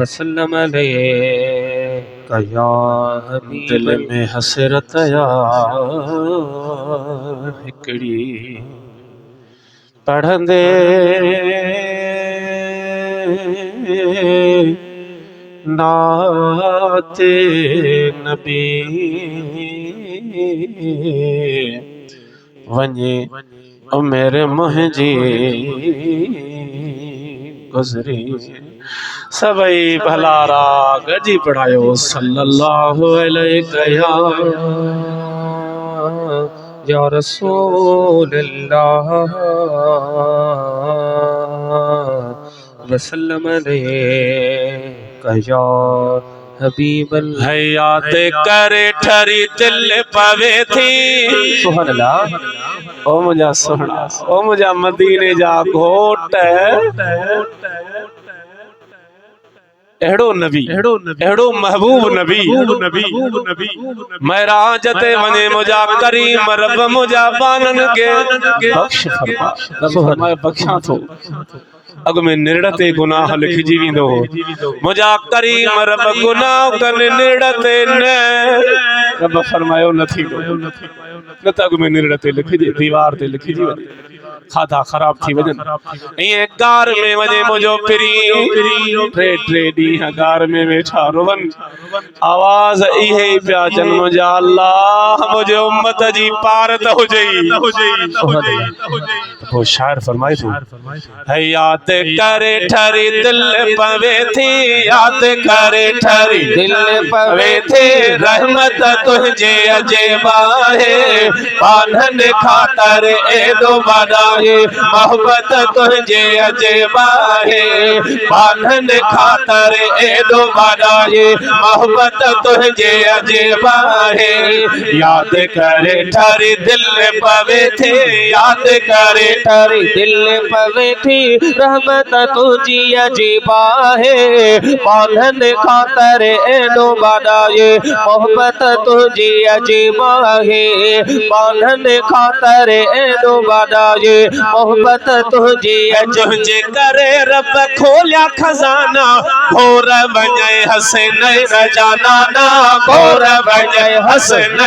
वसल्लम अलैका या हबीब। दिल में हसरत यार हिकड़ी पढ़ंदे नाते नबी वञे ओ मेरे मुंहिंजी गुज़री। सभई भला राग जी पढ़ायो सल्लल्लाहु अलैहि या रसूल अल्लाह वसल्लम अलैका या हबीब अल्लाह। है याद करे ठरी दिल पवे थी। सुभान अल्लाह। ओ मुझा सोहना ओ मुझा मदीने जा घोट एड़ो नबी एड़ो महबूब नबी महराज ते वने मुझा करीम रब मुझा बानन के बख्श फरमा। रब फरमाए बख्शा थो अग में निरड़ते गुनाह लिखजी विंदो मुझा करीम रब गुनाह कन निरड़ते न रब फरमायो नथी दो न त अग में निरड़ते लिखजी दीवार ते लिखजी वने खाधा खराब थी वजन ये गार में वने मुझो पिरी ट्रे ट्रे दी गार में वेठा रोवन आवाज इहे पिया जन मुझा अल्लाह मुझे उम्मत जी पारत हो जई। वो शायर फरमाए थो है याद करे ठरी दिल पवे थी याद करे ठरी दिल पवे थी रहमत तुझे अजेबा है पानन खातर एदो बनाए मोहब्बत तुझे अजेबा है पानन खातर एदो बनाए मोहब्बत तुझे अजेबा है याद करे ठरी दिल पवे थी याद करे ठरी दिल पवे थी रहमत तुझी अजीबा है पालन खातर एदो बनाए मोहब्बत तुझी अजीबा है पालन खातर एदो बनाए मोहब्बत तुझी तुझे करे रब खोलिया खजाना घोर वञे हसन न जाना ना घोर वञे हसन न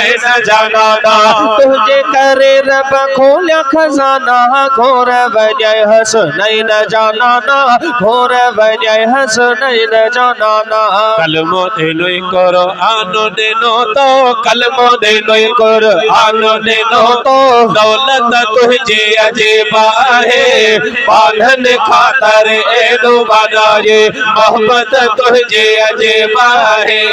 जाना ना तुझे करे रब खोलिया खजाना घोर वञे हसन न जाना ना घोर वञे हसन न जाना ना कलमो देनो करो आनो देनो तो कलमो देनो करो आनो देनो तो दौलत तुझे अजेबा है पालन खातर एदो बनाए मोहब्बत तुझे अजेबा है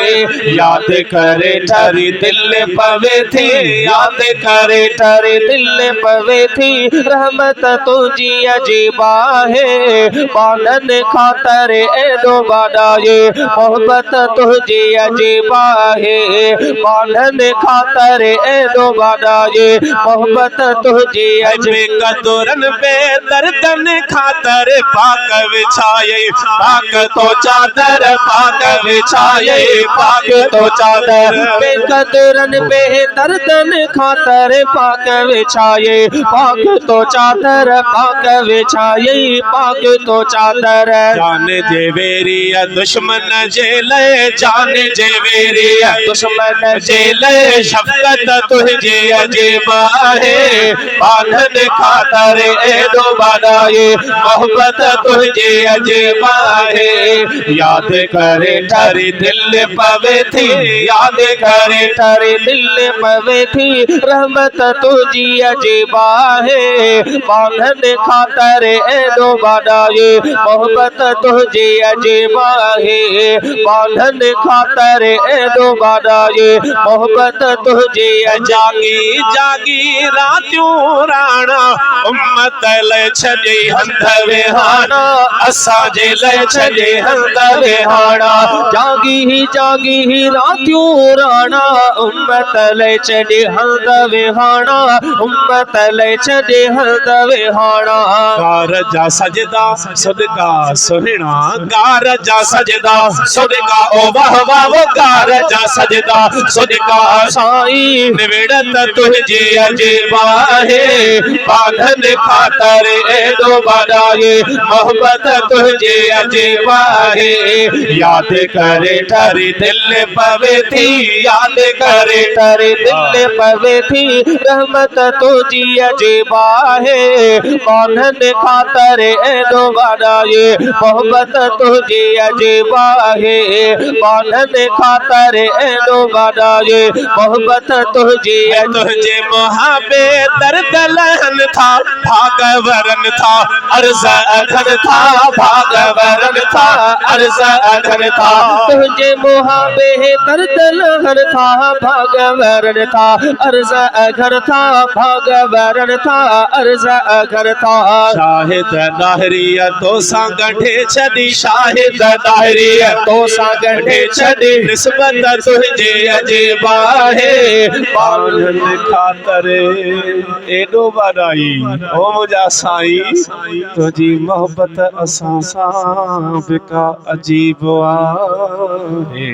याद करे ठरी दिल पवे थी याद करे ठरी दिल पवे थी रहमत तुझी अजीबा है पालन खातर एदो बनाए मोहब्बत तुझी अजीबा है पालन खातर एदो बनाए मोहब्बत तुझी अजीबा कदरन पे दर्दन खातर पाक विछाए पाक तो चादर पाक विछाए पाक तो चादर पे कदरन पे दर्दन खातर पाक विछाए पाक तो चादर पाक विछाए पाक तो चादर जान जे वेरिया दुश्मन जेले जान जे वेरिया दुश्मन जेले शफकत तुझे अजेबा है पालन खातर एदो बनाए मोहब्बत तुझे अजेबा है याद करे ठरी दिल पवे थी याद करे ठरी दिल पवे थी रहमत तुझी अजेबा है पालन खातर एदो बनाए मोहब्बत तुझे अजेबा है पालन खातर एदो बनाए मोहब्बत तुझे जागी जागी रातियों राणा उम्मत ले छॾे हंध विहाणा असां जे ले छॾे हंध विहाणा जागी ही रातियों राणा उम्मत ले छॾे हंध विहाणा उम्मत ले छॾे हंध विहाणा गार जा सजदा सदका सुहिणा गार जा सजदा सदका ओ वाह वाह वो गार जा सजदा सदका साईं निवेड़त तुझे अजेबा है पालन पालन खातर एडो बड़ाए मोहब्बत तुझे अजीब है याद करे तारी दिल पवे थी याद करे तारी दिल पवे थी रहमत तुझी अजीब है पालन खातर एडो बड़ाए मोहब्बत तुझे अजीब है पालन खातर एडो बड़ाए मोहब्बत तुझे तुझे मुहाबे दर्द लहन था भागवरन था अर्ज अखन था भागवरन था अर्ज अखन था तुझे मुहाबे दर्द लहन था भागवरन था अर्ज अखन था भागवरन था अर्ज अखन था शाहिद दाहरिया तो सांगठे छदी शाहिद दाहरिया तो सांगठे छदी निस्बत तुझे अजीबा है पालन खातर एडो बड़ाई ओ मुझा साई तुझी मोहब्बत असां सां बिका अजीब आहे।